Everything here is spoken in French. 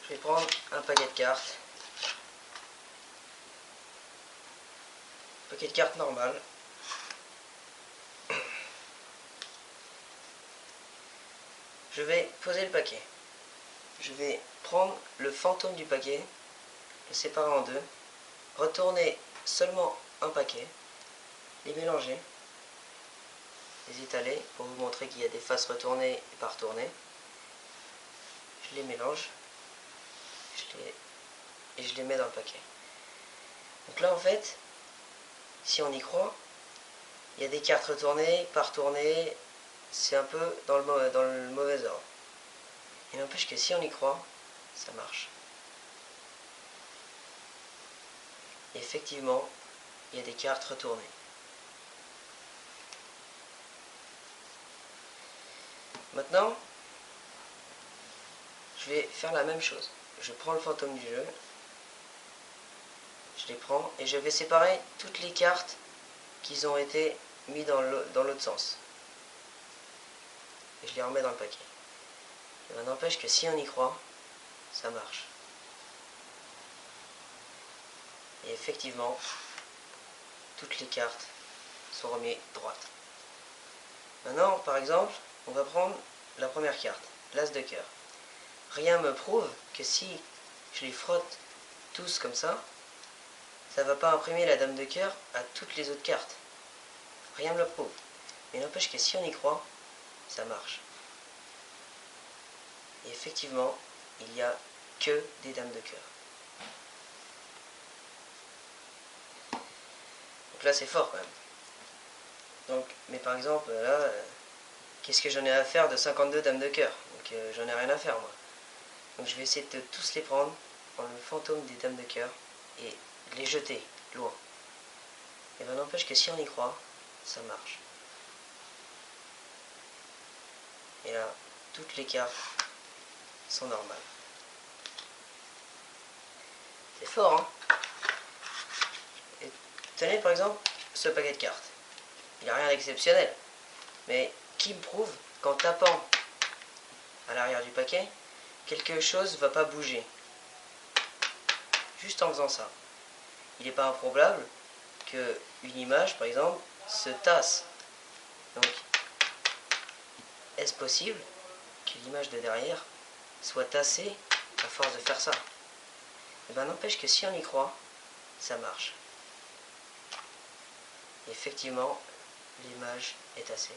Je vais prendre un paquet de cartes. Paquet de cartes normal. Je vais poser le paquet. Je vais prendre le fantôme du paquet, le séparer en deux, retourner seulement un paquet, les mélanger, les étaler pour vous montrer qu'il y a des faces retournées et pas retournées. Je les mélange et je les mets dans le paquet. Donc là en fait, si on y croit, il y a des cartes retournées, pas retournées, c'est un peu dans le mauvais ordre. Il n'empêche que si on y croit, ça marche. Et effectivement, il y a des cartes retournées. Maintenant, je vais faire la même chose. Je prends le fantôme du jeu, je les prends et je vais séparer toutes les cartes qui ont été mises dans l'autre sens. Et je les remets dans le paquet. Et ben, n'empêche que si on y croit, ça marche. Et effectivement, toutes les cartes sont remises droites. Maintenant, par exemple, on va prendre la première carte, l'As de cœur. Rien ne me prouve que si je les frotte tous comme ça ne va pas imprimer la Dame de cœur à toutes les autres cartes. Rien ne me le prouve. Mais n'empêche que si on y croit, ça marche. Et effectivement, il n'y a que des Dames de cœur. Donc là, c'est fort quand même. Donc, mais par exemple, là, qu'est-ce que j'en ai à faire de 52 Dames de cœur? Donc j'en ai rien à faire, moi. Donc je vais essayer de tous les prendre, prendre le fantôme des Dames de cœur et les jeter loin. Et ben n'empêche que si on y croit, ça marche. Et là, toutes les cartes sont normales. C'est fort, hein? Et tenez par exemple ce paquet de cartes. Il n'y a rien d'exceptionnel. Mais qui me prouve qu'en tapant à l'arrière du paquet, quelque chose ne va pas bouger? Juste en faisant ça. Il n'est pas improbable qu'une image, par exemple, se tasse. Donc, est-ce possible que l'image de derrière soit tassée à force de faire ça? Et ben n'empêche que si on y croit, ça marche. Et effectivement, l'image est tassée.